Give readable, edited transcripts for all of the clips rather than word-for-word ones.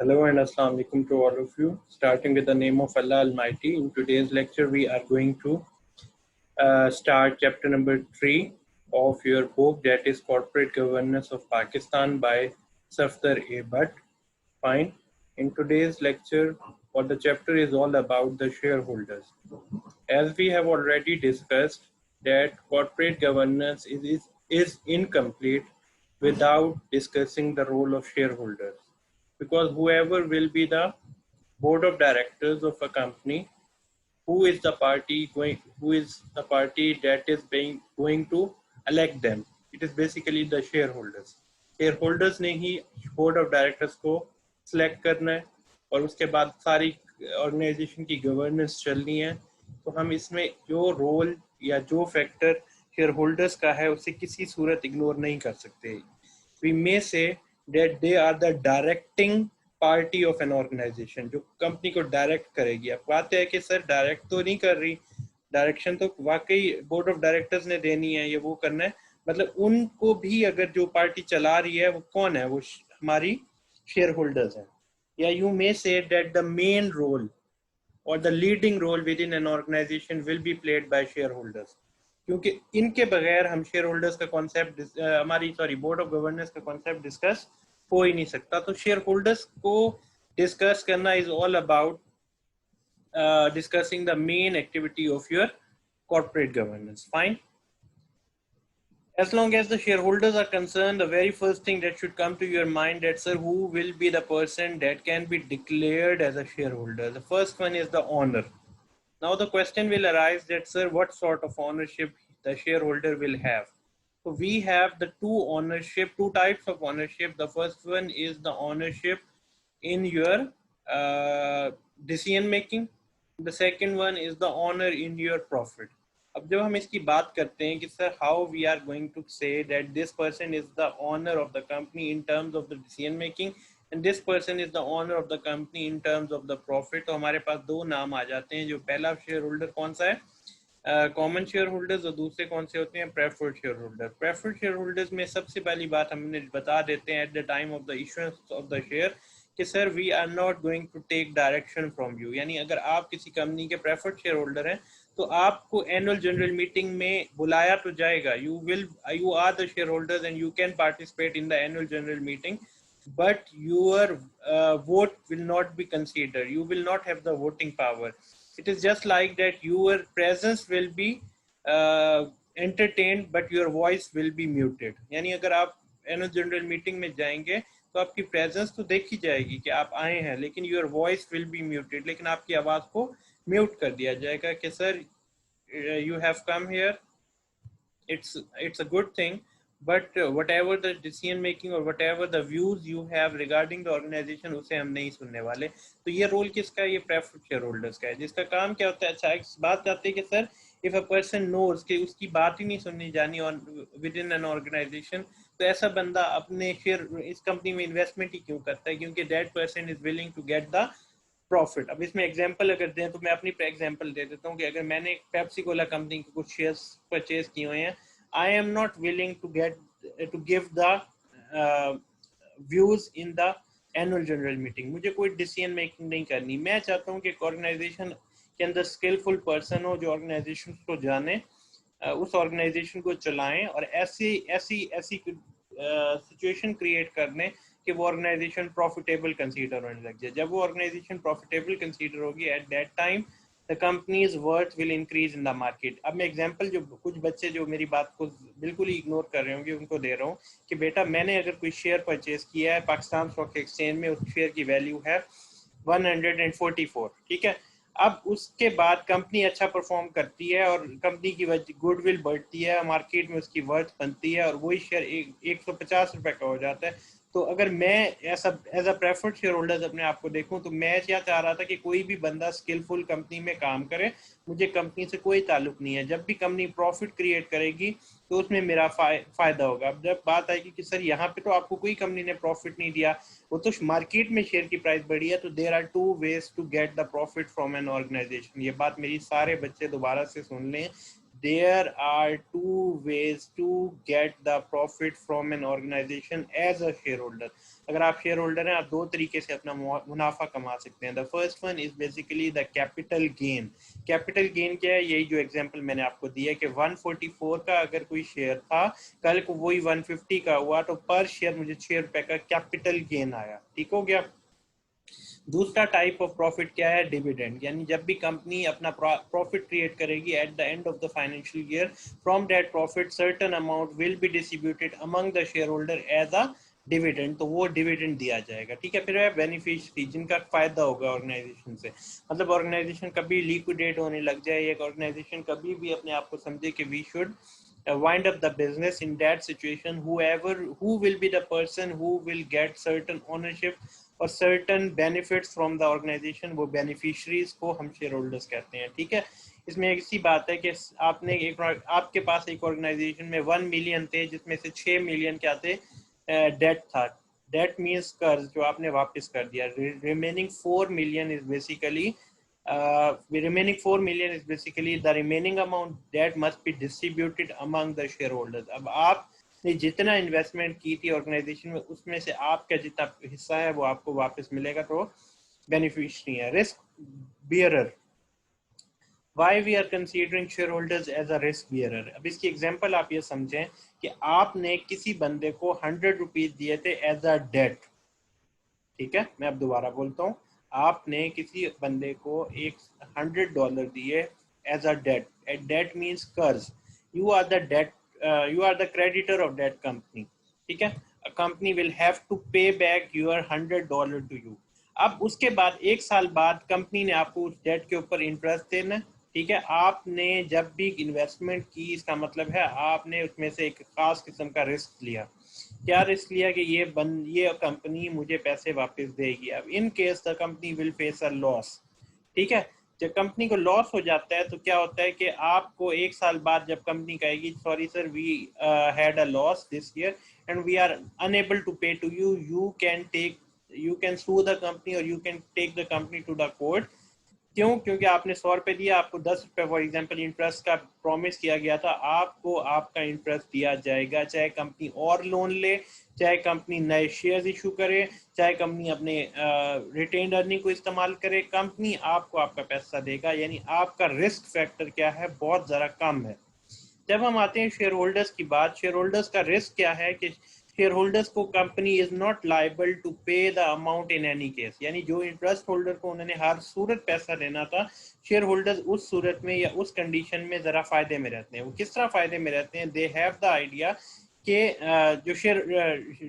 Hello and Assalamu alaikum to all of you. Starting with the name of Allah Almighty, in today's lecture we are going to start chapter number 3 of your book, that is Corporate Governance of Pakistan by Safdar A. Bhatt. Fine. In today's lecture, what the chapter is all about the shareholders. As we have already discussed, that corporate governance is incomplete without discussing the role of shareholders, because whoever will be the board of directors of a company, who is the party that is going to elect them? It is basically the shareholders. Shareholders ने ही board of directors को select करना है और उसके बाद सारी organization की governance चलनी है. तो हम इसमें जो रोल या जो फैक्टर शेयरहोल्डर्स का है उसे किसी सूरत इग्नोर नहीं कर सकते. We may say that they are the directing party of an organization, जो कंपनी को डायरेक्ट करेगी. अब बात है कि सर डायरेक्ट तो नहीं कर रही, डायरेक्शन तो वाकई बोर्ड ऑफ डायरेक्टर्स ने देनी है, ये वो करना है. मतलब उनको भी अगर जो पार्टी चला रही है वो कौन है, वो हमारी शेयर होल्डर्स हैं. या you may say that the main role और the leading role with in an organisation will be played by share holders, क्योंकि इनके बगैर हम शेयर होल्डर्स का कॉन्सेप्ट बोर्ड ऑफ गवर्नेंस का कॉन्सेप्ट डिस्कस हो ही नहीं सकता. तो शेयर होल्डर्स को डिस्कस करना is all about discussing the main activity of your corporate governance. Fine. As long as the shareholders are concerned, the very first thing that should come to your mind that, sir, who will be the person that can be declared as a shareholder? The first one is the owner. Now the question will arise that, sir, what sort of ownership the shareholder will have? So we have the two types of ownership. The first one is the ownership in your decision making. The second one is the owner in your profit. अब जब हम इसकी बात करते हैं कि sir how we are going to say that this person is the owner of the company in terms of the decision making and this person is the owner of the company in terms of the profit, तो हमारे पास दो नाम आ जाते हैं. जो पहला share holder कौन सा है, कॉमन शेयर होल्डर्स, और दूसरे कौन से होते हैं, preferred share holder. Preferred share holders में सबसे पहली बात हमने बता देते हैं at the time of the issuance of the share कि sir we are not going to take direction from you. यानी अगर आप किसी कंपनी के प्रेफर्ड शेयर होल्डर हैं तो आपको एनुअल जनरल मीटिंग में बुलाया तो जाएगा. You are the shareholders and you can participate in the annual general meeting, but your vote will not be considered. You will not have the voting power. It is just like that your presence will be entertained but your voice will be muted. यानी अगर आप annual general meeting में जाएंगे तो आपकी presence तो देखी जाएगी कि आप आए हैं, लेकिन your voice will be muted, लेकिन आपकी आवाज़ को म्यूट कर दिया जाएगा कि sir you have come here, it's a good thing, but whatever the decision making or whatever the views you have regarding the organization उसे हम नहीं सुनने वाले. तो ये रोल किसका है, ये प्रेफर्ड शेयर होल्डर्स का है, जिसका काम क्या होता है. अच्छा, एक बात आती है कि sir if a person knows कि उसकी बात ही नहीं सुननी जानी और विद इन एन ऑर्गेनाइजेशन, तो ऐसा बंदा अपने शेयर इस कंपनी में इन्वेस्टमेंट ही क्यों करता है, क्योंकि that person is willing to get the profit. अब इसमें एग्जांपल अगर दें तो मैं अपनी एग्जांपल दे देता हूँ कि अगर मैंने पेप्सी कोला कंपनी के कुछ शेयर्स परचेज किए हुए हैं, I am not willing to give the views in the annual general meeting. मुझे कोई decision making नहीं करनी. मैं चाहता हूँ कि एक organization के अंदर skillful person हो जो organization को जाने, उस organization को चलाएं और ऐसी situation create करने कि वो organization profitable consider होने लग जाए. जब वो organization profitable consider होगी, at that time the company's worth will increase in the market. अब मैं एग्जांपल जो कुछ बच्चे जो मेरी बात को बिल्कुल ही इग्नोर कर रहे होंगे उनको दे रहा हूँ कि बेटा मैंने अगर कोई शेयर परचेज किया है पाकिस्तान स्टॉक एक्सचेंज में, उस शेयर की वैल्यू है 144, ठीक है. अब उसके बाद कंपनी अच्छा परफॉर्म करती है और कंपनी की गुडविल बढ़ती है, मार्केट में उसकी वर्थ बनती है और वही शेयर 150 रुपए का हो जाता है. तो अगर मैं ऐसा as a preferred share holders अपने आप को देखूं तो मैं क्या चाह रहा था कि कोई भी बंदा स्किलफुल कंपनी में काम करे, मुझे कंपनी से कोई ताल्लुक नहीं है. जब भी कंपनी प्रॉफिट क्रिएट करेगी तो उसमें मेरा फायदा होगा. अब जब बात आएगी कि सर यहाँ पे तो आपको कोई कंपनी ने प्रॉफिट नहीं दिया, वो तो मार्केट में शेयर की प्राइस बढ़ी है, तो there are two ways to get the profit from an organization. ये बात मेरी सारे बच्चे दोबारा से सुन लें. there are two ways to get the profit from an organization as a shareholder. अगर आप शेयर होल्डर हैं, आप दो तरीके से अपना मुनाफा कमा सकते हैं. The first one is basically the capital gain. Capital gain क्या है? यही जो एग्जांपल मैंने आपको दिया कि 144 का अगर कोई शेयर था, कल को वही 150 का हुआ, तो पर शेयर मुझे 6 रुपए का कैपिटल गेन आया. ठीक हो गया. दूसरा टाइप ऑफ प्रॉफिट क्या है? डिविडेंड. यानी जब भी कंपनी अपना प्रॉफिट क्रिएट करेगी at the end of the financial year, from that profit certain amount will be distributed among the share holder as a dividend. तो वो डिविडेंड दिया जाएगा. ठीक है. फिर है बेनिफिशियरी, जिनका फायदा होगा ऑर्गेनाइजेशन से. मतलब ऑर्गेनाइजेशन कभी लिक्विडेट होने लग जाए, एक ऑर्गेनाइजेशन कभी भी अपने आप को समझे कि we should wind up the business, in that situation who will be the person who will get certain ownership और certain benefits from the organization, वो beneficiaries को हम shareholders कहते हैं. ठीक है. इसमें एक सी बात है कि आपके पास एक ऑर्गेनाइजेशन में 1 मिलियन थे, जिसमें से 6 मिलियन क्या थे? डेट था. डेट मीन्स कर्ज जो आपने वापस कर दिया. Remaining 4 million is basically remaining 4 million is basically the remaining amount that must be distributed among the shareholders. अब आपने जितना इन्वेस्टमेंट की थी ऑर्गेनाइजेशन में, उसमें से आपका जितना हिस्सा है वो आपको वापस मिलेगा. तो बेनिफिशियरी है. Risk bearer. Why we are considering shareholders as a risk bearer? अब इसकी एग्जांपल आप ये समझें कि आपने किसी बंदे को 100 रुपीज दिए थे एज अ डेट. ठीक है. मैं अब दोबारा बोलता हूँ. आपने किसी बंदे को $100 दिए as a debt. Debt means कर्ज. You are the debt, you are the creditor of debt company. ठीक है. Company will have to pay back your $100 to you. अब उसके बाद 1 साल बाद कंपनी ने आपको उस डेट के ऊपर इंटरेस्ट देना. ठीक है. आपने जब भी इन्वेस्टमेंट की, इसका मतलब है आपने उसमें से एक खास किस्म का रिस्क लिया. क्या रिस्क लिया? कि ये कंपनी मुझे पैसे वापस देगी. अब इन case the company will face a loss. ठीक है. जब कंपनी को लॉस हो जाता है तो क्या होता है कि आपको 1 साल बाद जब कंपनी कहेगी sorry sir, we had a loss this year and we are unable to pay to you, you can sue the company और you can take the company to the court. क्यों? क्योंकि आपने 100 रुपए दिया, आपको 10 रुपए फॉर एग्जाम्पल इंटरेस्ट का promise किया गया था. आपको आपका इंटरेस्ट दिया जाएगा, चाहे कंपनी और लोन ले, चाहे कंपनी नए शेयर्स इशू करे, चाहे कंपनी अपने रिटेन्ड अर्निंग को इस्तेमाल करे. कंपनी आपको आपका पैसा देगा. यानी आपका रिस्क फैक्टर क्या है? बहुत ज़रा कम है. जब हम आते हैं शेयर होल्डर्स की बात, शेयर होल्डर्स का रिस्क क्या है? कि शेयर होल्डर्स को company is not liable to pay the amount in any case. यानी जो इंटरेस्ट होल्डर को उन्होंने हर सूरत पैसा देना था, शेयर होल्डर्स उस सूरत में या उस कंडीशन में जरा फायदे में रहते हैं. वो किस तरह फायदे में रहते हैं? दे हैव द आइडिया कि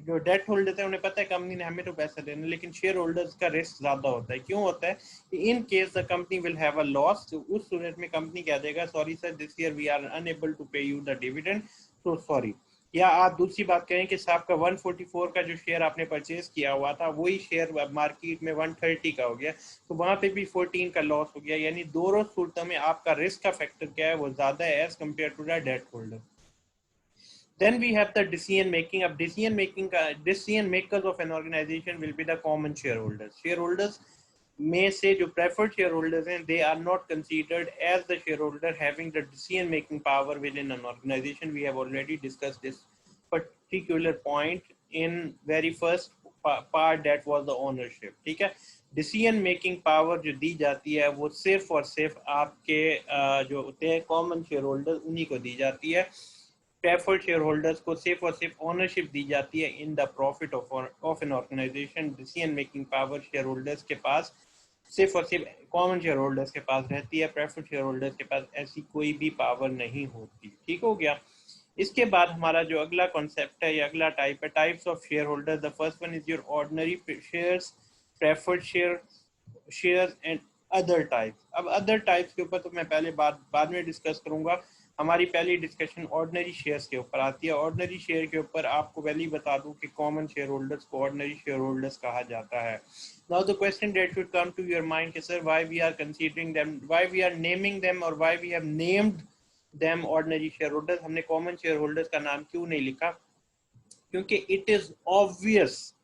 जो डेट होल्डर है उन्हें पता है कंपनी ने हमें तो पैसा देना, लेकिन शेयर होल्डर्स का रिस्क ज्यादा होता है. क्यों होता है? In case the company will have a loss. उस सूरत में कंपनी कह देगा sorry sir, this year we are unable to pay you the dividend, so sorry. या आप दूसरी बात करें कि साहब का 144 का जो शेयर आपने परचेज किया हुआ था, वही शेयर मार्केट में 130 का हो गया, तो वहां पे भी 14 का लॉस हो गया. यानी दोनों सूरतों में आपका रिस्क का फैक्टर क्या है? वो ज्यादा है as compare to the debt holder. Then we have the decision making. Of decision makers of an organization will be the common shareholders. Shareholders में से जो preferred shareholders हैं, they are not considered as the shareholder having the decision making power within an organization. We have already discussed this particular point in very first part, that was the ownership. ठीक है. Decision making power जो दी जाती है वो सिर्फ और सिर्फ आपके जो होते हैं कॉमन शेयर होल्डर, उन्हीं को दी जाती है. प्रेफर्ड शेयर होल्डर्स को सिर्फ और सिर्फ ओनरशिप दी जाती है in the profit of an organization. Decision making power shareholders के पास सिर्फ और सिर्फ कॉमन शेयर होल्डर्स के पास रहती है. प्रेफर्ड शेयर होल्डर्स के पास ऐसी कोई भी पावर नहीं होती. ठीक हो गया. इसके बाद हमारा जो अगला कॉन्सेप्ट है या अगला टाइप है, types of share holders. The first one is your ordinary shares, preferred shares and other types. अब अदर टाइप्स के ऊपर तो मैं पहले बाद में डिस्कस करूंगा. हमारी पहली डिस्कशन ऑर्डिनरी शेयर्स के ऊपर आती है. ऑर्डिनरी शेयर के ऊपर आपको पहले ही बता दूं कि कॉमन शेयर होल्डर्स को ऑर्डिनरी शेयर होल्डर्स कहा जाता है. Now the question that should come to your mind कि sir why we are considering them, why we are naming them और why we have named them ordinary share holders. हमने common share holders का नाम क्यों नहीं लिखा? क्योंकि it is obvious.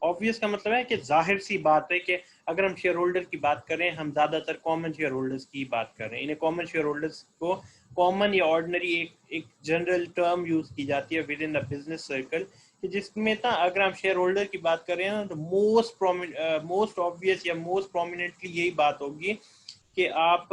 Obvious का मतलब है कि जाहिर सी बात है कि अगर हम शेयर होल्डर की बात करें, हम ज़्यादातर कॉमन शेयर होल्डर्स की बात कर रहे हैं। इन्हें कॉमन शेयर होल्डर्स को कॉमन या ऑर्डिनरी एक जनरल टर्म यूज़ की जाती है with in the business circle, कि जिसमें था अगर हम शेयर होल्डर की बात करें ना, तो मोस्ट ऑब्वियस या मोस्ट प्रोमिनेंटली यही बात होगी कि आप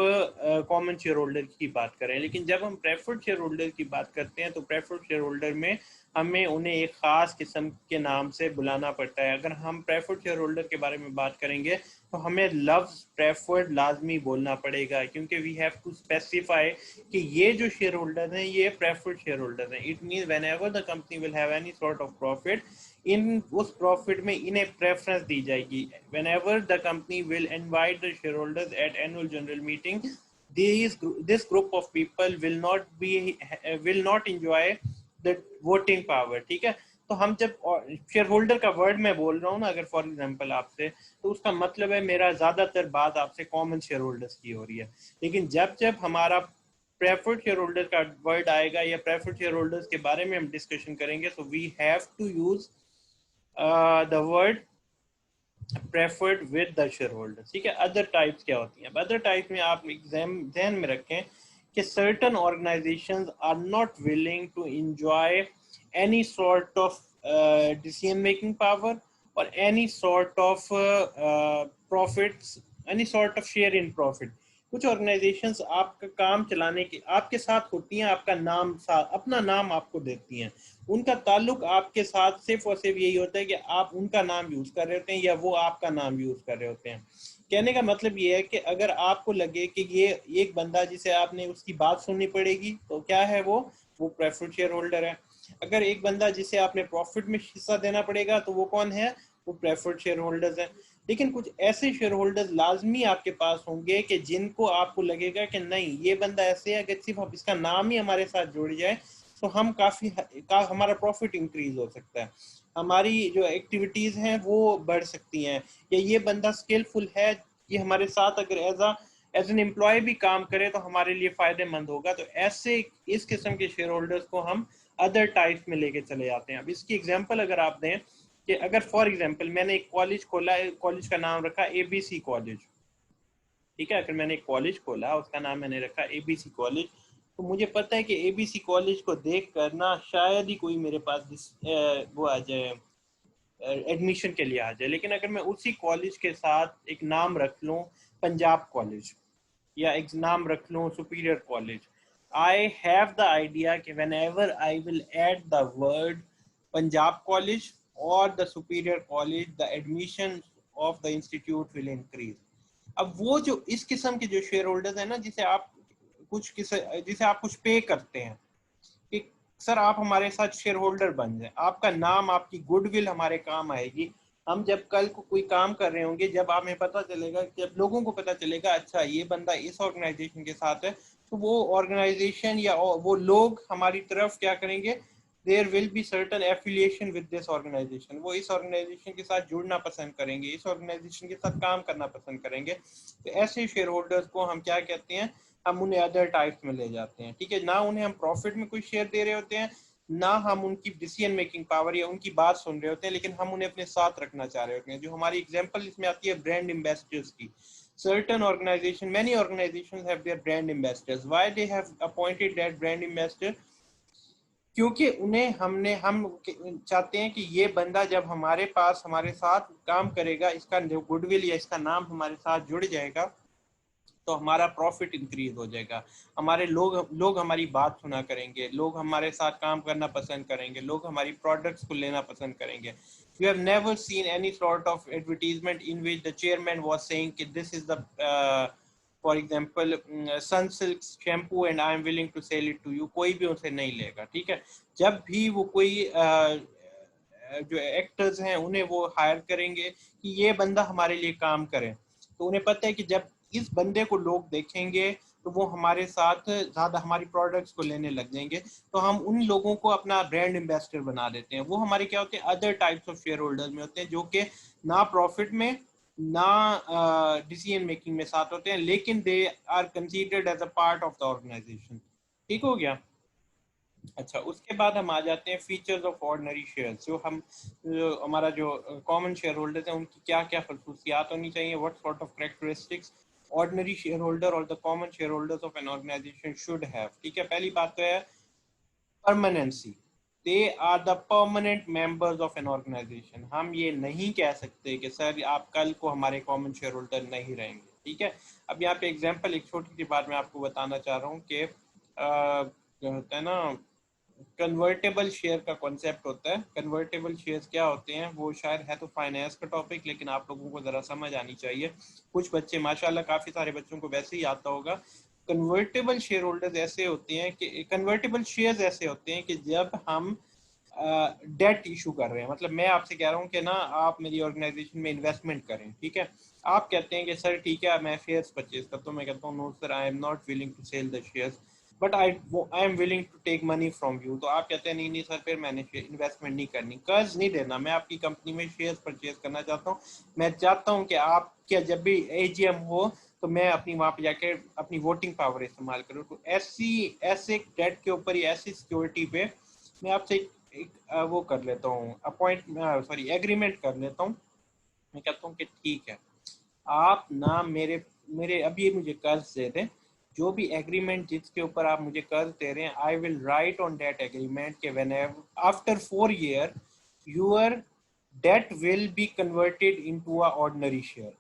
कॉमन शेयर होल्डर की बात करें। लेकिन जब हम प्रेफर्ड शेयर होल्डर की बात करते हैं तो प्रेफर्ड शेयर होल्डर में हमें उन्हें एक ख़ास किस्म के नाम से बुलाना पड़ता है। अगर हम प्रेफर्ड शेयर होल्डर के बारे में बात करेंगे तो हमें लफ्ज़ प्रेफर्ड लाजमी बोलना पड़ेगा, क्योंकि वी हैव टू स्पेसिफाई कि ये जो शेयर होल्डर हैं ये प्रेफर्ड शेयर होल्डर हैं। It mean when ever the company will have any sort of profit, in उस प्रॉफिट में इन्हें प्रेफरेंस दी जाएगी। whenever the company will invite the shareholders at annual general meeting, this group of people will not enjoy the voting power। ठीक है, तो हम जब share holder का वर्ड मैं बोल रहा हूँ ना, अगर फॉर एग्जांपल आपसे, तो उसका मतलब है मेरा ज्यादातर बात आपसे कॉमन शेयर होल्डर्स की हो रही है। लेकिन जब जब हमारा प्रेफर्ड शेयर होल्डर का वर्ड आएगा या प्रेफर्ड शेयर होल्डर्स के बारे में हम डिस्कशन करेंगे, तो we have to use the word preferred with the share holder. ठीक है, अदर टाइप्स क्या होती हैं? अब अदर टाइप्स में आप ध्यान में रखें कि certain organizations are not willing to enjoy any sort of decision making power or any sort of profits, any sort of share in profit। कुछ ऑर्गेनाइजेशंस आपका काम चलाने के आपके साथ होती हैं, आपका नाम अपना नाम आपको देती हैं, उनका ताल्लुक आपके साथ सिर्फ और सिर्फ यही होता है कि आप उनका नाम यूज कर रहे होते हैं या वो आपका नाम यूज कर रहे होते हैं। कहने का मतलब ये है कि अगर आपको लगे कि ये एक बंदा जिसे आपने उसकी बात सुननी पड़ेगी, तो क्या है वो प्रेफर्ड शेयर होल्डर है। अगर एक बंदा जिसे आपने प्रॉफिट में हिस्सा देना पड़ेगा, तो वो कौन है? वो प्रेफर्ड शेयर होल्डर्स है। लेकिन कुछ ऐसे शेयर होल्डर्स लाजमी आपके पास होंगे कि जिनको आपको लगेगा कि नहीं, ये बंदा ऐसे है, अगर सिर्फ इसका नाम ही हमारे साथ जुड़ जाए तो हम हमारा प्रॉफिट इंक्रीज हो सकता है, हमारी जो एक्टिविटीज हैं वो बढ़ सकती हैं, या ये बंदा स्किलफुल है, ये हमारे साथ अगर एज एन एम्प्लॉय भी काम करे तो हमारे लिए फायदेमंद होगा। तो ऐसे इस किस्म के शेयर होल्डर्स को हम अदर टाइप्स में लेके चले जाते हैं। अब इसकी एग्जांपल अगर आप दें कि अगर फॉर एग्जांपल मैंने एक कॉलेज खोला है, कॉलेज का नाम रखा ABC कॉलेज। ठीक है, अगर मैंने एक कॉलेज खोला, उसका नाम मैंने रखा ABC कॉलेज, तो मुझे पता है कि ABC कॉलेज को देख कर ना शायद ही कोई मेरे पास वो आ जाए, एडमिशन के लिए आ जाए। लेकिन अगर मैं उसी कॉलेज के साथ एक नाम रख लूँ पंजाब कॉलेज, या एक नाम रख लूँ superior college, I have the idea कि whenever I will add the word Punjab College or the Superior College, the admission of the institute will increase। अब वो जो इस किस्म के जो शेयर होल्डर्स हैं ना, जिसे आप कुछ पे करते हैं कि सर आप हमारे साथ शेयर होल्डर बन जाए, आपका नाम, आपकी गुडविल हमारे काम आएगी। हम जब कल को कोई काम कर रहे होंगे, जब हमें पता चलेगा, जब लोगों को पता चलेगा अच्छा ये बंदा इस ऑर्गेनाइजेशन के साथ है, तो वो ऑर्गेनाइजेशन या वो लोग हमारी तरफ क्या करेंगे, there will be certain affiliation with this organization, वो इस ऑर्गेनाइजेशन के साथ जुड़ना पसंद करेंगे, इस ऑर्गेनाइजेशन के साथ काम करना पसंद करेंगे। तो ऐसे शेयर होल्डर्स को हम क्या कहते हैं? हम उन्हें अदर टाइप्स में ले जाते हैं। ठीक है, ना उन्हें हम प्रॉफिट में कोई शेयर दे रहे होते हैं, ना हम उनकी डिसीजन मेकिंग पावर या उनकी बात सुन रहे होते हैं, लेकिन हम उन्हें अपने साथ रखना चाह रहे होते हैं। जो हमारी एग्जांपल इसमें आती है ब्रांड एम्बेसडर्स की। Certain organization, many organizations have their brand ambassadors. Why they have appointed that brand ambassador? क्योंकि हम चाहते हैं कि ये बंदा जब हमारे पास हमारे साथ काम करेगा, इसका जो गुडविल या इसका नाम हमारे साथ जुड़ जाएगा, तो हमारा प्रॉफिट इंक्रीज हो जाएगा, हमारे लोग हमारी बात सुना करेंगे, लोग हमारे साथ काम करना पसंद करेंगे, लोग हमारी प्रोडक्ट्स को लेना पसंद करेंगे। You have never seen any sort of advertisement in which the chairman was saying कि this is the for example Sunsilk shampoo and I am willing to sell it to you। कोई भी उसे नहीं लेगा। ठीक है, जब भी वो कोई जो एक्टर्स हैं उन्हें वो हायर करेंगे कि ये बंदा हमारे लिए काम करे, तो उन्हें पता है कि जब इस बंदे को लोग देखेंगे तो वो हमारे साथ ज़्यादा हमारी प्रोडक्ट्स को लेने लग जाएंगे, तो हम उन लोगों को अपना ब्रांड एम्बेसडर बना देते हैं। वो हमारे क्या होते हैं? Other types of share holders में होते हैं, जो कि ना प्रॉफिट में ना डिसीजन मेकिंग में साथ होते हैं, लेकिन they are considered as a part of the organization. ठीक हो गया? अच्छा, उसके बाद हम आ जाते हैं फीचर्स ऑफ ऑर्डिनरी शेयर्स। जो हमारा जो कॉमन शेयर होल्डर्स हैं उनकी क्या क्या खसूसियात होनी चाहिए, what sort of characteristics ordinary share holder और the common share holders of an organisation should have. ठीक है, पहली बात तो है permanency. They are the permanent members of an organisation. हम ये नहीं कह सकते कि सर आप कल को हमारे कॉमन शेयर होल्डर नहीं रहेंगे। ठीक है, अब यहाँ पे एग्जांपल एक छोटी सी बात मैं आपको बताना चाह रहा हूँ कि जो होता है ना कन्वर्टेबल शेयर का कॉन्सेप्ट होता है। कन्वर्टेबल शेयर्स क्या होते हैं, वो शायद है तो फाइनेंस का टॉपिक, लेकिन आप लोगों को ज़रा समझ आनी चाहिए। कुछ बच्चे माशाल्लाह काफ़ी सारे बच्चों को वैसे ही आता होगा। कन्वर्टेबल शेयर होल्डर्स ऐसे होते हैं कि कन्वर्टेबल शेयर्स ऐसे होते हैं कि जब हम डेट इशू कर रहे हैं, मतलब मैं आपसे कह रहा हूँ कि ना आप मेरी ऑर्गेनाइजेशन में इन्वेस्टमेंट करें। ठीक है, आप कहते हैं कि सर ठीक है मैं शेयर्स परचेज करता हूँ, मैं कहता हूँ no sir I am not willing to sell the shares but I am willing to take money from you. तो आप कहते हैं नहीं नहीं सर फिर मैंने इन्वेस्टमेंट नहीं करनी, कर्ज नहीं देना, मैं आपकी कंपनी में शेयर्स परचेज करना चाहता हूँ। मैं चाहता हूँ कि आप क्या जब भी एजीएम हो तो मैं अपनी वहां पे जाके अपनी वोटिंग पावर इस्तेमाल करूँ। तो ऐसे डेट के ऊपर या ऐसी सिक्योरिटी पे मैं आपसे वो कर लेता हूँ एग्रीमेंट कर लेता हूँ। मैं कहता हूँ कि ठीक है आप ना मेरे मेरे अभी मुझे कर्ज दे दें, जो भी एग्रीमेंट जिसके ऊपर आप मुझे कर्ज दे रहे हैं I will write on that agreement के when after 4 year your debt will be converted into a ordinary share.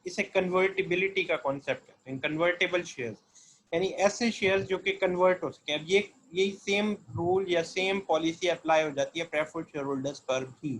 इसे कन्वर्टिबिलिटी का कॉन्सेप्ट कहते हैं, कन्वर्टेबल शेयर्स, यानी ऐसे शेयर्स जो कि कन्वर्ट हो सके। अब ये सेम रूल या सेम पॉलिसी अप्लाई हो जाती है प्रेफर्ड शेयर होल्डर्स पर भी।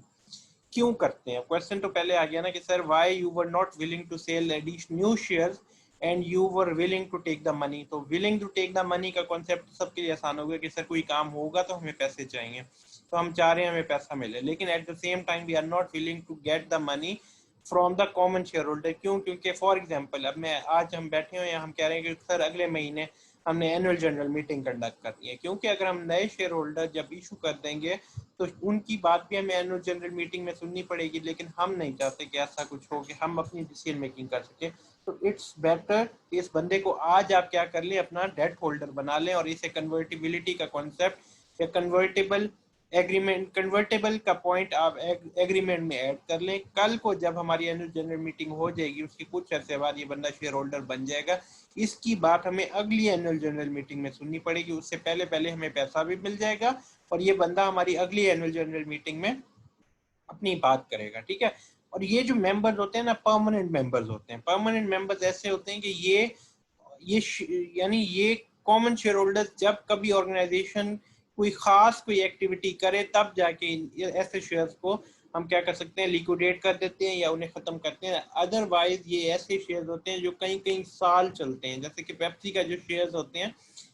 क्यों करते हैं, क्वेश्चन तो पहले आ गया ना कि sir why you were not willing to sell additional new shares and you were willing to take the money. तो willing to take the money का कॉन्सेप्ट सबके लिए आसान हो गया कि सर कोई काम होगा तो हमें पैसे चाहिए, तो हम चाह रहे हैं हमें पैसा मिले, लेकिन at the same time we are not willing to get the money from the common shareholder. क्यों, क्योंकि फॉर एग्जाम्पल अब मैं आज हम बैठे हुए हैं, हम कह रहे हैं कि सर अगले महीने हमने एनुअल जनरल मीटिंग कंडक्ट करनी है, क्योंकि अगर हम नए शेयर होल्डर जब इशू कर देंगे तो उनकी बात भी हमें एनुअल जनरल मीटिंग में सुननी पड़ेगी, लेकिन हम नहीं चाहते कि ऐसा कुछ हो कि हम अपनी डिसीजन मेकिंग कर सके। तो इट्स बेटर कि इस बंदे को आज आप क्या कर लें, अपना डेट होल्डर बना लें और इसे कन्वर्टिबिलिटी का कॉन्सेप्ट या कन्वर्टेबल एग्रीमेंट, कन्वर्टेबल का पॉइंट आप एग्रीमेंट में ऐड कर लें। कल को जब हमारी एनुअल जनरल मीटिंग हो जाएगी उसकी कुछ अर्से बाद ये बंदा शेयर होल्डर बन जाएगा, इसकी बात हमें अगली एनुअल जनरल मीटिंग में सुननी पड़ेगी, उससे पहले पहले हमें पैसा भी मिल जाएगा और ये बंदा हमारी अगली एनुअल जनरल मीटिंग में अपनी बात करेगा। ठीक है, और ये जो मेंबर्स होते हैं ना परमानेंट मेंबर्स होते हैं। परमानेंट मेंबर्स ऐसे होते हैं कि ये यानी ये कॉमन शेयर होल्डर्स जब कभी ऑर्गेनाइजेशन कोई एक्टिविटी करे तब जाके ऐसे शेयर्स को हम क्या कर सकते हैं, लिक्विडेट कर देते हैं या उन्हें खत्म करते हैं। अदरवाइज ये ऐसे शेयर्स होते हैं जो कई कई साल चलते हैं, जैसे कि पेप्सी का जो शेयर्स होते हैं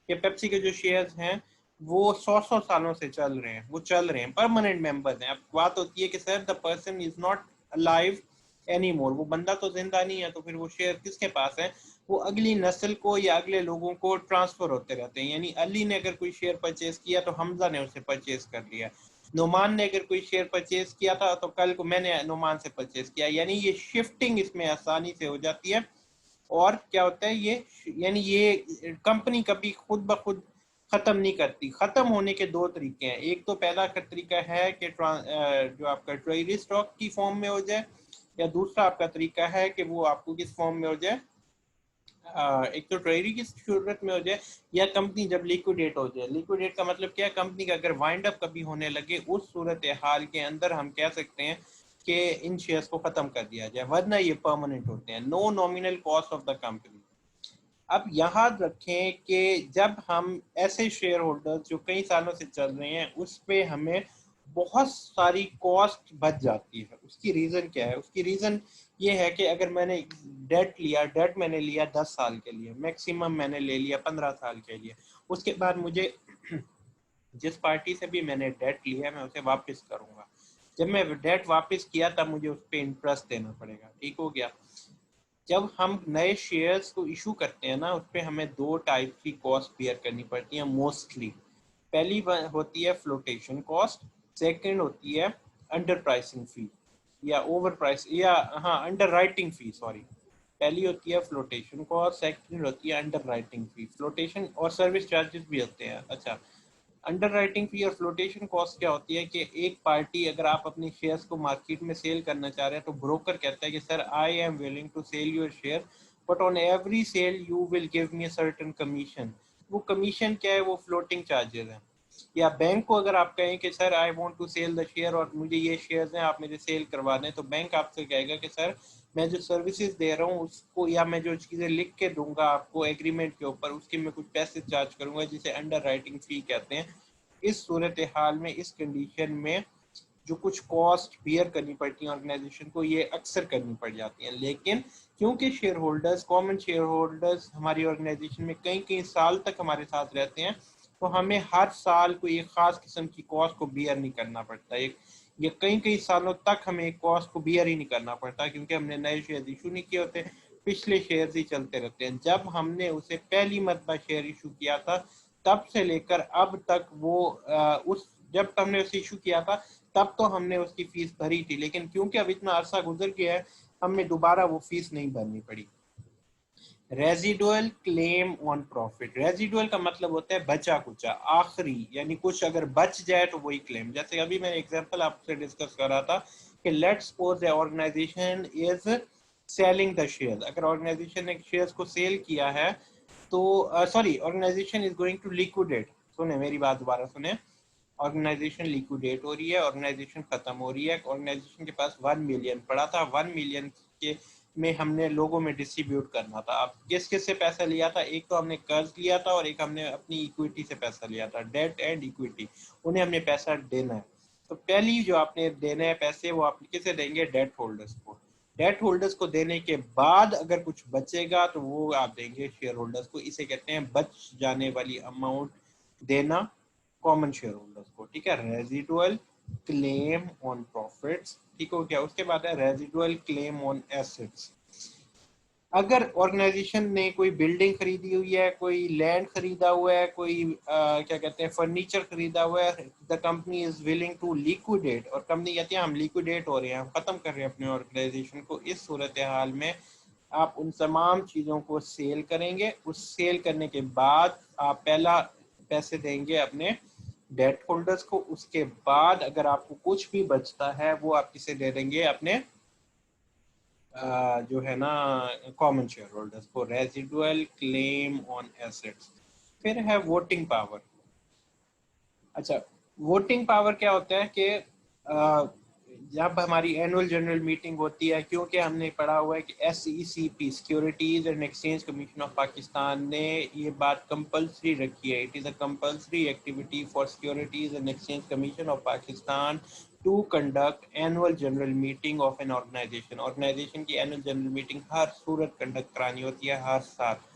या पेप्सी के जो शेयर्स हैं वो 100 सालों से चल रहे हैं, वो चल रहे हैं, परमानेंट मेंबर्स हैं। अब बात होती है कि sir the person is not alive any more, वो बंदा तो जिंदा नहीं है, तो फिर वो शेयर किसके पास है, वो अगली नस्ल को या अगले लोगों को ट्रांसफर होते रहते हैं। यानी अली ने अगर कोई शेयर परचेज किया तो हमजा ने उसे परचेज कर लिया, नोमान ने अगर कोई शेयर परचेज किया था तो कल को मैंने नोमान से परचेज किया, यानी ये शिफ्टिंग इसमें आसानी से हो जाती है। और क्या होता है ये, यानी ये कंपनी कभी खुद ब खुद खत्म नहीं करती। खत्म होने के दो तरीके हैं, एक तो पहला का तरीका है कि जो आपका ट्रेजरी स्टॉक की फॉर्म में हो जाए, या दूसरा आपका तरीका है कि वो आपको किस फॉर्म में हो जाए, एक तो ट्रेजरी की सूरत में हो जाए या कंपनी जब लिक्विडेट हो जाए। लिक्विडेट का मतलब क्या है, कंपनी का अगर वाइंड अप कभी होने लगे उस सूरत हाल के अंदर हम कह सकते हैं कि इन शेयर्स को खत्म कर दिया जाए, वरना ये परमानेंट होते हैं। No nominal cost of the company. अब यहाँ रखें कि जब हम ऐसे शेयर होल्डर्स जो कई सालों से चल रहे हैं उस पर हमें बहुत सारी कॉस्ट बच जाती है। उसकी रीज़न क्या है, उसकी रीज़न ये है कि अगर मैंने डेट मैंने लिया 10 साल के लिए, मैक्सिमम मैंने ले लिया 15 साल के लिए, उसके बाद मुझे जिस पार्टी से भी मैंने डेट लिया मैं उसे वापस करूंगा। जब मैं डेट वापस किया तब मुझे उस पर इंटरेस्ट देना पड़ेगा। ठीक हो गया। जब हम नए शेयर्स को इशू करते हैं ना उस पर हमें दो टाइप की कॉस्ट बियर करनी पड़ती है मोस्टली। पहली होती है फ्लोटेशन कॉस्ट, सेकंड होती है अंडर प्राइसिंग फी या ओवर प्राइस या हाँ अंडर राइटिंग फी, सॉरी। पहली होती है फ्लोटेशन कॉस्ट, सेकंड होती है अंडर राइटिंग फी। फ्लोटेशन और सर्विस चार्जेस भी होते हैं। अच्छा, अंडरराइटिंग फी और फ्लोटेशन कॉस्ट क्या होती है कि एक पार्टी अगर आप अपने शेयर्स को मार्केट में सेल करना चाह रहे हैं तो ब्रोकर कहता है कि sir I am willing to sell your share but on every sell you will give me a certain commission. वो कमीशन क्या है? वो फ्लोटिंग चार्जेस हैं। या बैंक को अगर आप कहें कि sir I want to sell the share और मुझे ये शेयर्स हैं आप मेरे सेल करवा दें, तो बैंक आपसे कहेगा कि सर मैं जो सर्विसेज दे रहा हूँ उसको या मैं जो चीज़ें लिख के दूंगा आपको एग्रीमेंट के ऊपर उसके मैं कुछ पैसे चार्ज करूंगा जिसे अंडर राइटिंग फी कहते हैं। इस सूरत हाल में, इस कंडीशन में जो कुछ कॉस्ट बियर करनी पड़ती है ऑर्गेनाइजेशन को, ये अक्सर करनी पड़ जाती हैं। लेकिन क्योंकि share holders, common share holders हमारी ऑर्गेनाइजेशन में कई कई साल तक हमारे साथ रहते हैं, तो हमें हर साल कोई एक खास किस्म की कॉस्ट को बियर नहीं करना पड़ता। एक ये कई कई सालों तक हमें एक कॉस्ट को बियर ही नहीं करना पड़ता क्योंकि हमने नए शेयर इशू नहीं किए होते, पिछले शेयर ही चलते रहते हैं। जब हमने उसे पहली मरतबा शेयर इशू किया था तब से लेकर अब तक वो उस जब हमने उसे इशू किया था तब तो हमने उसकी फीस भरी थी, लेकिन क्योंकि अब इतना अरसा गुजर गया है हमें दोबारा वो फीस नहीं भरनी पड़ी। Residual claim on profit. Residual का मतलब होता है बचा कुचा, आखिरी, यानी कुछ अगर बच जाए तो वही क्लेम। जैसे अभी मैंने एग्जांपल आपसे डिस्कस कर रहा था कि let's suppose organisation is selling the share. अगर ऑर्गेनाइजेशन ने शेयर्स को सेल किया है तो sorry, organisation is going to liquidate. सुने मेरी बात, दोबारा सुने। ऑर्गेनाइजेशन लिक्विडेट हो रही है, ऑर्गेनाइजेशन खत्म हो रही है। ऑर्गेनाइजेशन के पास 1 मिलियन पड़ा था, 1 मिलियन के में हमने लोगों में डिस्ट्रीब्यूट करना था। अब किस किस से पैसा लिया था? एक तो हमने कर्ज लिया था और एक हमने अपनी इक्विटी से पैसा लिया था, डेट एंड इक्विटी। उन्हें हमने पैसा देना है। तो पहली जो आपने देना है पैसे वो आप किसे देंगे? डेट होल्डर्स को। डेट होल्डर्स को देने के बाद अगर कुछ बचेगा तो वो आप देंगे शेयर होल्डर्स को। इसे कहते हैं बच जाने वाली अमाउंट देना कॉमन शेयर होल्डर्स को। ठीक है, रेजिडुअल क्लेम ऑन प्रॉफिट्स। ठीक हो गया। उसके बाद है रेजिडुअल क्लेम ऑन एसेट्स। अगर ऑर्गेनाइजेशन ने कोई बिल्डिंग खरीदी हुई है, कोई लैंड खरीदा हुआ है, कोई क्या कहते हैं फर्नीचर खरीदा हुआ है, the company is willing to liquidate, और कंपनी कहती है हम लिक्विडेट हो रहे हैं, हम खत्म कर रहे हैं अपने ऑर्गेनाइजेशन को। इस सूरत हाल में आप उन तमाम चीज़ों को सेल करेंगे। उस सेल करने के बाद आप पहला पैसे देंगे अपने डेट होल्डर्स को। उसके बाद अगर आपको कुछ भी बचता है वो आप किसे दे देंगे? अपने जो है ना कॉमन शेयर होल्डर्स को। Residual claim on assets. फिर है वोटिंग पावर। अच्छा, वोटिंग पावर क्या होता है कि जब हमारी एनुअल जनरल मीटिंग होती है, क्योंकि हमने पढ़ा हुआ है कि SECP securities and exchange commission of Pakistan ने ये बात कंपल्सरी रखी है। It is a compulsory activity for securities and exchange commission of Pakistan to conduct annual general meeting of an organisation. Organisation की एनुअल जनरल मीटिंग हर सूरत कंडक्ट करानी होती है हर साल।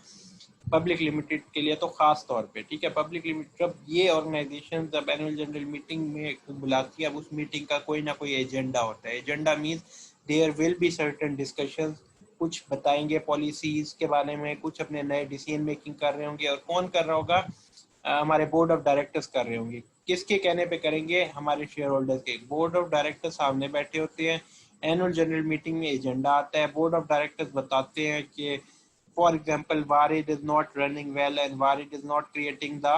पब्लिक लिमिटेड के लिए तो खास तौर पे। ठीक है, पब्लिक लिमिटेड जब ये ऑर्गेनाइजेशन जब एनुअल जनरल मीटिंग में बुलाती है, अब उस मीटिंग का कोई ना कोई एजेंडा होता है। Agenda means there will be certain discussions. कुछ बताएंगे पॉलिसीज के बारे में, कुछ अपने नए डिसीजन मेकिंग कर रहे होंगे। और कौन कर रहा होगा? हमारे बोर्ड ऑफ डायरेक्टर्स कर रहे होंगे। किसके कहने पे करेंगे? हमारे शेयर होल्डर्स के। बोर्ड ऑफ डायरेक्टर्स सामने बैठे होते हैं, एनुअल जनरल मीटिंग में एजेंडा आता है, बोर्ड ऑफ डायरेक्टर्स बताते हैं कि for example, Warid is not running well and Warid is not creating the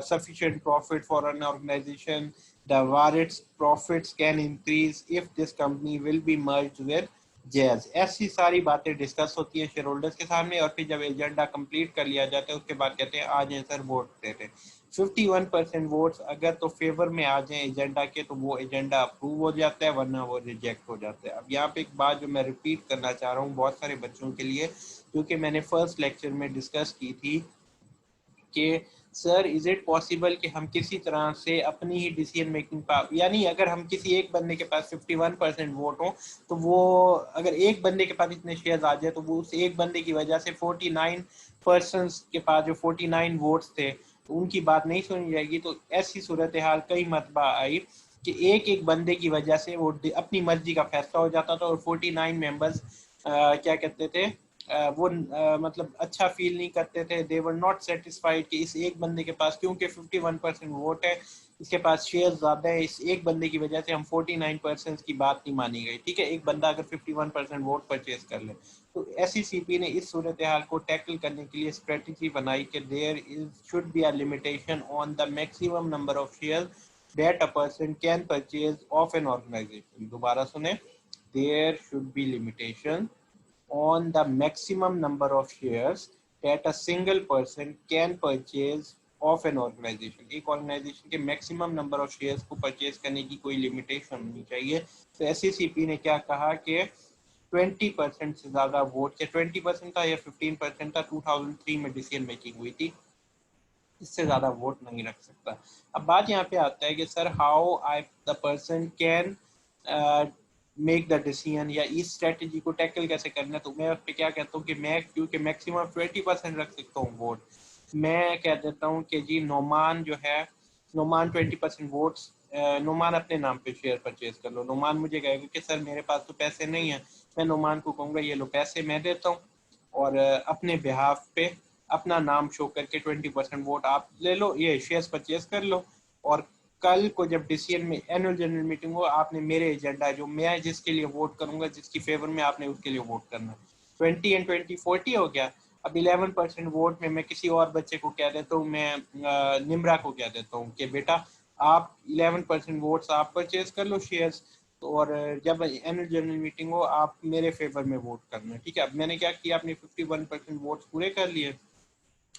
sufficient profit for an organization. The Warid's profits can increase if this company will be merged with Jazz. ऐसी सारी बातें discuss होती हैं share holders के सामने। और फिर जब एजेंडा कंप्लीट कर लिया जाता है उसके बाद कहते हैं आ जाए सर वोट देते हैं। 51% वोट्स अगर तो फेवर में आ जाए एजेंडा के तो वो एजेंडा अप्रूव हो जाता है, वरना वो रिजेक्ट हो जाता है। अब यहाँ पे एक बात जो मैं रिपीट करना चाह रहा हूँ बहुत सारे बच्चों के लिए, क्योंकि मैंने फर्स्ट लेक्चर में डिस्कस की थी कि सर इज इट पॉसिबल कि हम किसी तरह से अपनी ही डिसीजन मेकिंग पावर, यानी अगर हम किसी एक बंदे के पास 51% वोट हो तो वो अगर एक बंदे के पास इतने शेयर्स आ जाए तो वो उस एक बंदे की वजह से 49 पर्सन के पास जो 49 वोट्स थे तो उनकी बात नहीं सुनी जाएगी। तो ऐसी सूरत हाल कई मरतबा आई कि एक एक बंदे की वजह से वो अपनी मर्जी का फैसला हो जाता था और 49 मेंबर्स क्या कहते थे मतलब अच्छा फील नहीं करते थे, दे वर नॉट सेटिस्फाइड कि इस एक बंदे के पास क्योंकि 51% वोट है, इसके पास शेयर ज़्यादा है, इस एक बंदे की वजह से हम 49% की बात नहीं मानी गई। ठीक है, एक बंदा अगर 51% वोट परचेज कर ले, तो SECP ने इस सूरत हाल को टैकल करने के लिए स्ट्रेटजी बनाई कि there is should be a limitation on the maximum number of share that a person can purchase of an organisation. दोबारा सुने, there should be limitation on the maximum number of shares that a single person can purchase of an organization। एक organisation के maximum number of shares को purchase करने की कोई limitation होनी चाहिए। तो SECP ने क्या कहा कि 20% से ज्यादा वोट, या 20% था या 15% था, 2003 में डिसीजन मेकिंग हुई थी, इससे ज्यादा वोट नहीं रख सकता। अब बात यहाँ पे आता है कि sir how I the person can make the decision, या इस स्ट्रेटजी को टैकल कैसे करना है। तो मैं उस पर क्या कहता हूँ कि मैं क्योंकि मैक्सिमम 20% रख सकता हूँ वोट, मैं कह देता हूँ कि जी नोमान जो है, नोमान 20% वोट्स, नोमान अपने नाम पे शेयर परचेज कर लो। नोमान मुझे कहेगा कि सर मेरे पास तो पैसे नहीं है, मैं नोमान को कहूँगा ये लो पैसे मैं देता हूँ, और अपने बिहाफ पे अपना नाम शो करके 20% वोट आप ले लो, ये शेयर्स परचेज कर लो, और कल को जब डिसीजन में एनुअल जनरल मीटिंग हो, आपने मेरे एजेंडा जो मैं जिसके लिए वोट करूंगा, जिसकी फेवर में आपने उसके लिए वोट करना। 20 एंड 20 40 हो गया। अब 11% वोट में मैं किसी और बच्चे को कह देता हूँ, मैं निम्रा को कह देता हूँ कि बेटा आप 11% वोट्स आप परचेज कर लो शेयर्स, और जब एनुअल जनरल मीटिंग हो आप मेरे फेवर में वोट करना। ठीक है, अब मैंने क्या किया, अपने 51% वोट्स पूरे कर लिए,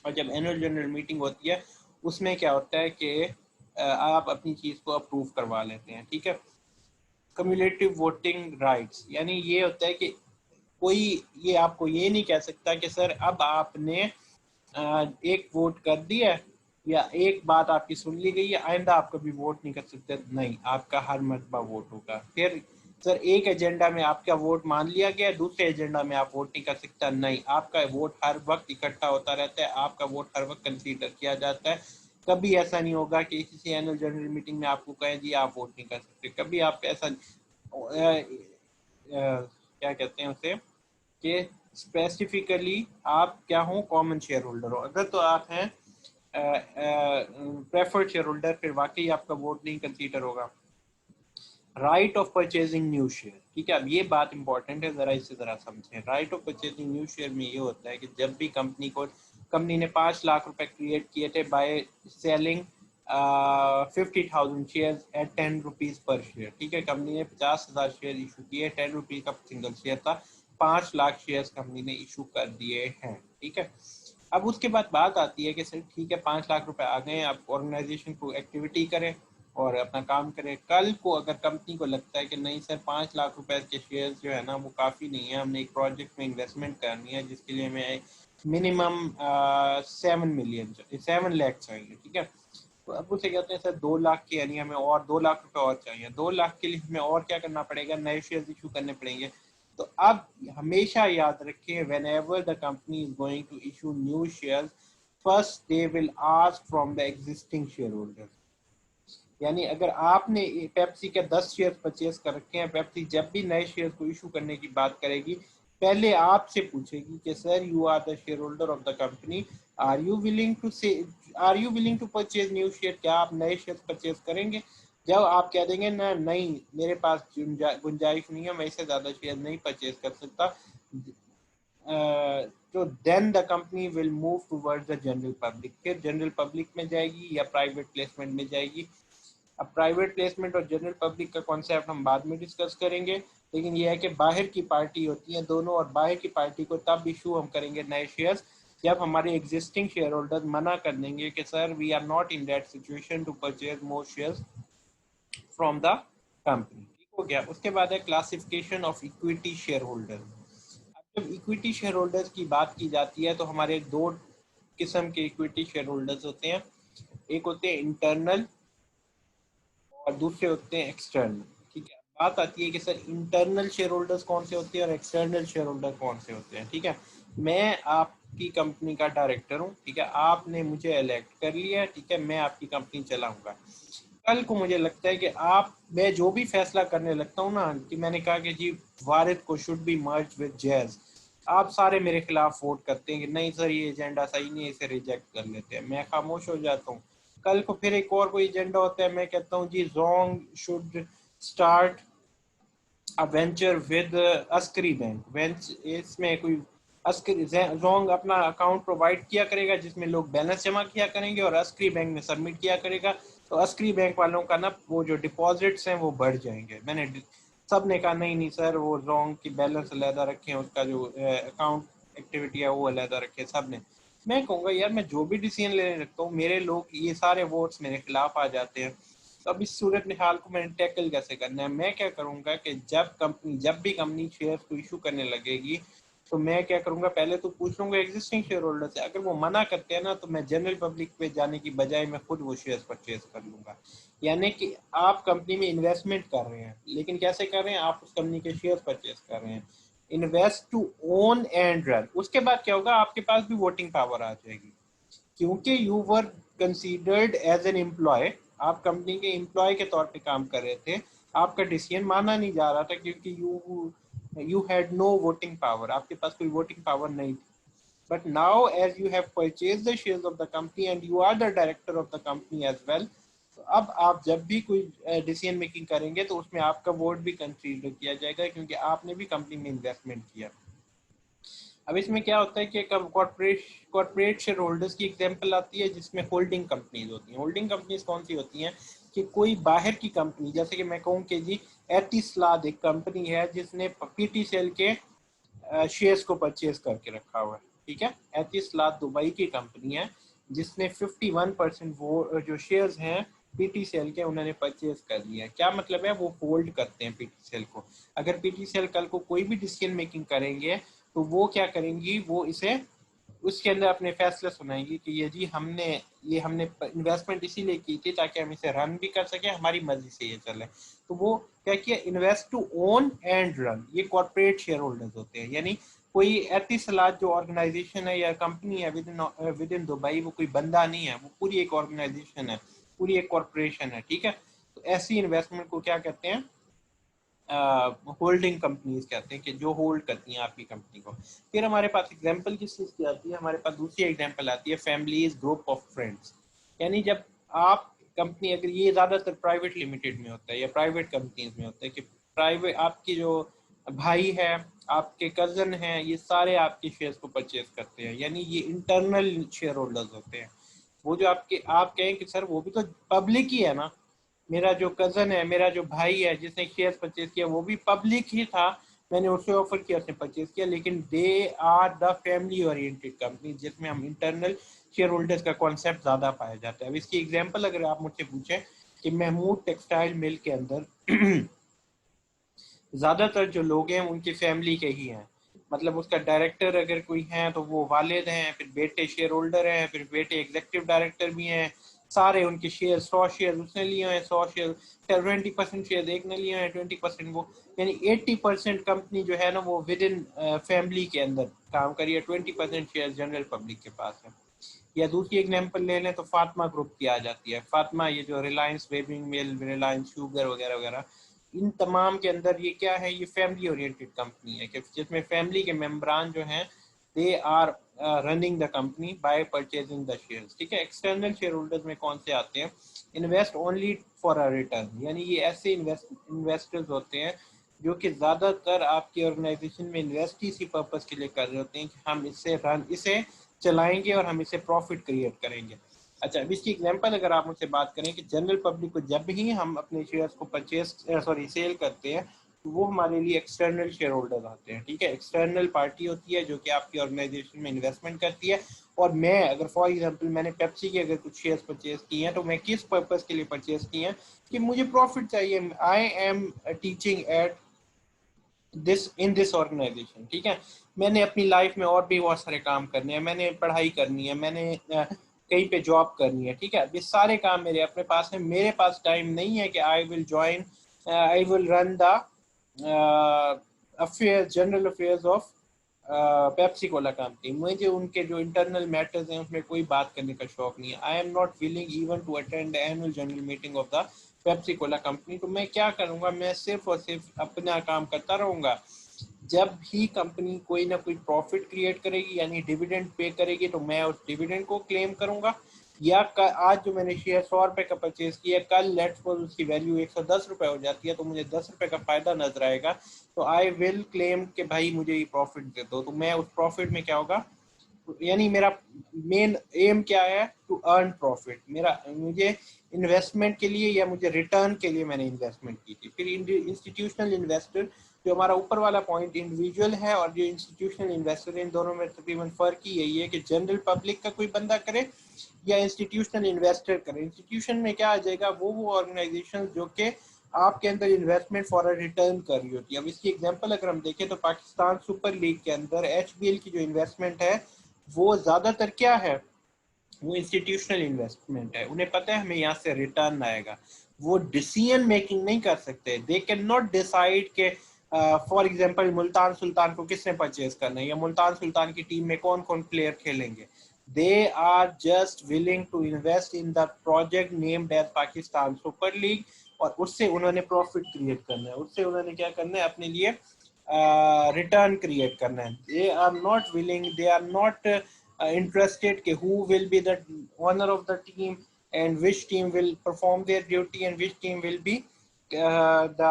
और जब एनुअल जनरल मीटिंग होती है उसमें क्या होता है कि आप अपनी चीज़ को अप्रूव करवा लेते हैं। ठीक है, कम्युलेटिव वोटिंग राइट्स, यानी ये होता है कि कोई ये आपको ये नहीं कह सकता कि सर अब आपने एक वोट कर दिया या एक बात आपकी सुन ली गई है, आइंदा आप कभी वोट नहीं कर सकते। नहीं, आपका हर मरतबा वोट होगा। फिर सर एक एजेंडा में आपका वोट मान लिया गया, दूसरे एजेंडा में आप वोट नहीं कर सकता। नहीं, आपका वोट हर वक्त इकट्ठा होता रहता है, आपका वोट हर वक्त कंसीडर किया जाता है। कभी ऐसा नहीं होगा कि किसी एनुअल जनरल मीटिंग में आपको कहें जी आप वोट नहीं कर सकते, कभी आप ऐसा क्या कहते हैं उसे, कि स्पेसिफिकली आप क्या हो, कॉमन शेयर होल्डर हो। अगर तो आप हैं प्रेफर्ड शेयर होल्डर, फिर वाकई आपका वोट नहीं कंसीडर होगा। Right of purchasing new share, ठीक है, अब ये बात इंपॉर्टेंट है, जरा इसे जरा समझें। Right of purchasing new share में ये होता है कि जब भी कंपनी ने 5 लाख रुपए क्रिएट किए थे by selling 50,000 share eight 10 rupees per share. ठीक है, कंपनी ने 50,000 शेयर इशू किए, 10 रुपीज का सिंगल शेयर था, 5 लाख शेयर कंपनी ने इशू कर दिए हैं। ठीक है, अब उसके बाद बात आती है कि सर ठीक है 5 लाख रुपए आ गए, आप ऑर्गेनाइजेशन को एक्टिविटी करें और अपना काम करें। कल को अगर कंपनी को लगता है कि नहीं सर 5 लाख रुपए के शेयर जो है ना वो काफ़ी नहीं है, हमने एक प्रोजेक्ट में इन्वेस्टमेंट करनी है जिसके लिए हमें मिनिमम 7 लाख चाहिए। ठीक है, तो अब उसे कहते हैं सर 2 लाख के, यानी हमें और 2 लाख रुपए और चाहिए। 2 लाख के लिए हमें और क्या करना पड़ेगा, नए शेयर इशू करने पड़ेंगे। तो अब हमेशा याद रखें, whenever the company is going to issue new shares, first they will ask from the existing shareholders। यानी अगर आपने पेप्सी के 10 शेयर परचेज कर रखे हैं, पेप्सी जब भी नए शेयर को इशू करने की बात करेगी पहले आपसे पूछेगी कि sir you are the share holder of the company, are you willing to purchase new share, क्या आप नए शेयर परचेज करेंगे। जब आप कह देंगे ना नहीं मेरे पास गुंजाइश नहीं है, मैं इससे ज्यादा शेयर नहीं परचेज कर सकता, तो then the company will move towards the general public. फिर जनरल पब्लिक में जाएगी या प्राइवेट प्लेसमेंट में जाएगी। अब प्राइवेट प्लेसमेंट और जनरल पब्लिक का कॉन्सेप्ट हम बाद में डिस्कस करेंगे, लेकिन यह है कि बाहर की पार्टी होती है दोनों, और बाहर की पार्टी को तब इशू हम करेंगे नए शेयर्स जब हमारे एग्जिस्टिंग शेयर होल्डर मना कर देंगे कि sir we are not in that situation to purchase more shares from the company. ठीक हो गया। उसके बाद है classification of equity share holder. अब जब इक्विटी शेयर होल्डर्स की बात की जाती है तो हमारे 2 किस्म के इक्विटी शेयर होल्डर्स होते हैं, एक होते हैं इंटरनल और दूसरे होते हैं एक्सटर्नल। ठीक है, बात आती है कि सर इंटरनल शेयर होल्डर्स कौन से होते हैं और एक्सटर्नल शेयर होल्डर कौन से होते हैं। ठीक है, मैं आपकी कंपनी का डायरेक्टर हूँ, ठीक है, आपने मुझे इलेक्ट कर लिया, ठीक है, मैं आपकी कंपनी चलाऊंगा। कल को मुझे लगता है कि मैं जो भी फैसला करने लगता हूँ ना, कि मैंने कहा कि जी वारिद को should be merge with jazz, आप सारे मेरे खिलाफ वोट करते हैं कि नहीं सर ये एजेंडा सही नहीं है, इसे रिजेक्ट कर लेते हैं, मैं खामोश हो जाता हूँ। कल को फिर एक और कोई एजेंडा होता है, मैं कहता हूँ जी जोंग should start a venture with Askari bank, इसमें कोई अस्करी जोंग अपना अकाउंट प्रोवाइड किया करेगा जिसमें लोग बैलेंस जमा किया करेंगे और अस्करी बैंक में सबमिट किया करेगा, तो अस्करी बैंक वालों का ना वो जो डिपॉजिट्स हैं वो बढ़ जाएंगे। सब ने कहा नहीं नहीं सर वो जोंग की बैलेंस अलहदा रखें, उसका जो अकाउंट एक्टिविटी है वो अलहदा रखें सब ने। मैं कहूँगा यार मैं जो भी डिसीजन लेने लगता हूँ मेरे लोग ये सारे वोट्स मेरे खिलाफ आ जाते हैं, तो अब इस सूरत हाल को मैंने टैकल कैसे करना है? मैं क्या करूंगा कि जब भी कंपनी शेयर को इशू करने लगेगी तो मैं क्या करूंगा, पहले तो पूछ लूंगा एग्जिस्टिंग शेयर होल्डर से, अगर वो मना करते हैं ना तो मैं जनरल पब्लिक पे जाने की बजाय मैं खुद वो शेयर परचेज कर लूंगा। यानी कि आप कंपनी में इन्वेस्टमेंट कर रहे हैं, लेकिन कैसे कर रहे हैं, आप उस कंपनी के शेयर परचेज कर रहे हैं, invest to own and run. उसके बाद क्या होगा, आपके पास भी वोटिंग पावर आ जाएगी, क्योंकि you were considered as an employee, आप कंपनी के एम्प्लॉय के तौर पे काम कर रहे थे, आपका डिसीजन माना नहीं जा रहा था क्योंकि you had no voting power, आपके पास कोई वोटिंग पावर नहीं थी। But now as you have purchase the shares of the company and you are the director of the company as well, तो अब आप जब भी कोई डिसीजन मेकिंग करेंगे तो उसमें आपका वोट भी कंसीडर किया जाएगा क्योंकि आपने भी कंपनी में इन्वेस्टमेंट किया। अब इसमें क्या होता है कि कॉर्पोरेट शेयर होल्डर्स की एग्जांपल आती है जिसमें होल्डिंग कंपनीज होती हैं। होल्डिंग कंपनीज कौन सी होती हैं कि कोई बाहर की कंपनी, जैसे कि मैं कहूँ कि जी एतिसलाद एक कंपनी है जिसने पीटीसीएल के शेयर्स को परचेज करके रखा हुआ है, ठीक है। एतिसलाद दुबई की कंपनी है जिसने 51% वो जो शेयर्स हैं पीटीसीएल के उन्होंने परचेज कर लिया है। क्या मतलब है, वो होल्ड करते हैं पीटीसीएल को। अगर पीटीसीएल कल को कोई भी डिसीजन मेकिंग करेंगे तो वो क्या करेंगी, वो इसे उसके अंदर अपने फैसले सुनाएंगी कि ये हमने इन्वेस्टमेंट इसीलिए की थी ताकि हम इसे रन भी कर सकें, हमारी मर्जी से ये चले। तो वो क्या किया, invest to own and run, ये कॉर्पोरेट शेयर होल्डर्स होते हैं। यानी कोई एतिसलात जो ऑर्गेनाइजेशन है या कंपनी है विद इन दुबई, वो कोई बंदा नहीं है, वो पूरी एक ऑर्गेनाइजेशन है, पूरी एक कॉर्पोरेशन है, ठीक है। तो ऐसी इन्वेस्टमेंट को क्या कहते हैं, होल्डिंग कंपनीज कहते हैं कि जो होल्ड करती हैं आपकी कंपनी को। फिर हमारे पास एग्जांपल किस चीज़ की आती है, हमारे पास दूसरी एग्जांपल आती है फैमिलीज ग्रुप ऑफ फ्रेंड्स। यानी जब आप कंपनी, अगर ये ज़्यादातर प्राइवेट लिमिटेड में होता है या प्राइवेट कंपनीज में होता है कि प्राइवेट आपकी जो भाई है, आपके कजन हैं, ये सारे आपके शेयर्स को परचेज करते हैं, यानी ये इंटरनल शेयर होल्डर्स होते हैं। वो जो आप कहें कि सर वो भी तो पब्लिक ही है ना, मेरा जो कजन है, मेरा जो भाई है जिसने शेयर परचेज किया वो भी पब्लिक ही था, मैंने उसे ऑफर किया, उसने परचेज किया, लेकिन they are the family oriented company जिसमें हम इंटरनल शेयर होल्डर्स का कॉन्सेप्ट ज्यादा पाया जाता है। अब इसकी एग्जांपल अगर आप मुझसे पूछें कि महमूद टेक्सटाइल मिल के अंदर ज्यादातर जो लोग हैं उनकी फैमिली के ही हैं, मतलब उसका डायरेक्टर अगर कोई है तो वो वालिद हैं, फिर बेटे शेयर होल्डर हैं, फिर बेटे एग्जीक्यूटिव डायरेक्टर भी हैं, सारे उनके शेयर 100 शेयर उसने लिए हैं, 100 शेयर 20% शेयर एक ने लिए हैं, 20% वो, यानी 80% कंपनी जो है ना वो विद इन फैमिली के अंदर काम करी है, 20% शेयर जनरल पब्लिक के पास है। या दूसरी एग्जांपल ले लें तो फातिमा ग्रुप की आ जाती है। फातिमा ये जो रिलायंस वेविंग मिल, रिलायंस शुगर वगैरह वगैरह, इन तमाम के अंदर ये क्या है, ये फैमिली ओरिएंटेड कंपनी है कि जिसमें फैमिली के मेंबरान जो हैं they are running the company by purchasing the shares, ठीक है। एक्सटर्नल शेयर होल्डर्स में कौन से आते हैं, invest only for a return, यानी ये ऐसे इन्वेस्टर्स होते हैं जो कि ज़्यादातर आपकी ऑर्गेनाइजेशन में इन्वेस्ट इसी पर्पज़ के लिए कर रहे होते हैं कि हम इसे चलाएंगे और हम इसे प्रॉफिट क्रिएट करेंगे। अच्छा, अब इसकी एग्जांपल अगर आप मुझसे बात करें कि जनरल पब्लिक को जब ही हम अपने शेयर्स को सेल करते हैं तो वो हमारे लिए एक्सटर्नल शेयर होल्डर आते हैं, ठीक है। एक्सटर्नल पार्टी होती है जो कि आपकी ऑर्गेनाइजेशन में इन्वेस्टमेंट करती है, और मैं अगर फॉर एग्जांपल मैंने पेप्सी के अगर कुछ शेयर्स परचेज किए हैं तो मैं किस पर्पज़ के लिए परचेज किए हैं कि मुझे प्रॉफिट चाहिए, I am teaching at this organisation, ठीक है। मैंने अपनी लाइफ में और भी बहुत सारे काम करने हैं, मैंने पढ़ाई करनी है, मैंने कहीं पे जॉब करनी है, ठीक है। ये सारे काम मेरे अपने पास है, मेरे पास टाइम नहीं है कि I will run the affairs, general affairs of Pepsi Cola company. मुझे उनके जो इंटरनल मैटर्स हैं उसमें कोई बात करने का शौक नहीं है। I am not willing even to attend the annual general meeting of the Pepsi Cola company. तो मैं क्या करूंगा, मैं सिर्फ और सिर्फ अपना काम करता रहूंगा, जब भी कंपनी कोई ना कोई प्रॉफिट क्रिएट करेगी यानी डिविडेंड पे करेगी तो मैं उस डिविडेंड को क्लेम करूंगा, या आज जो मैंने शेयर 100 रुपए का परचेज किया, कल लेट्स सपोज उसकी वैल्यू 110 रुपए हो जाती है तो मुझे 10 रुपए का फायदा नजर आएगा, तो आई विल क्लेम कि भाई मुझे ये प्रॉफिट दे दो। तो मैं उस प्रॉफिट में क्या होगा, यानी मेरा मेन एम क्या है, टू अर्न प्रॉफिट। मुझे इन्वेस्टमेंट के लिए या मुझे रिटर्न के लिए मैंने इन्वेस्टमेंट की थी। फिर इंस्टीट्यूशनल इन्वेस्टर, जो हमारा ऊपर वाला पॉइंट, इंडिविजुअल है और जो इंस्टीट्यूशनल इन्वेस्टर है, इन दोनों में तकरीबन फर्क ही यही है कि जनरल पब्लिक का कोई बंदा करे या इंस्टीट्यूशनल इन्वेस्टर करे। इंस्टीट्यूशन में क्या आ जाएगा, वो ऑर्गेनाइजेशन जो कि आपके अंदर इन्वेस्टमेंट फॉर अ रिटर्न कर रही होती है। अब इसकी एग्जांपल अगर हम देखें तो पाकिस्तान सुपर लीग के अंदर एचबीएल की जो इन्वेस्टमेंट है वो ज्यादातर क्या है, वो इंस्टीट्यूशनल इन्वेस्टमेंट है। उन्हें पता है हमें यहाँ से रिटर्न आएगा, वो डिसीजन मेकिंग नहीं कर सकते। दे कैन नॉट डिसाइड के फॉर एग्जांपल मुल्तान सुल्तान को किसने परचेज करना है या मुल्तान सुल्तान की टीम में कौन कौन प्लेयर खेलेंगे। They are just willing to invest in the project named as Pakistan Super League, और उससे उन्होंने प्रॉफिट क्रिएट करना है, उससे उन्होंने क्या करना है, अपने लिए रिटर्न क्रिएट करना है। They are not willing, they are not interested कि who will be the owner of the team and which team will perform their duty and which team will be the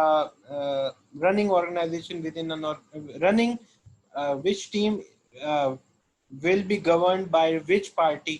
running organization within an running which team will be governed by which party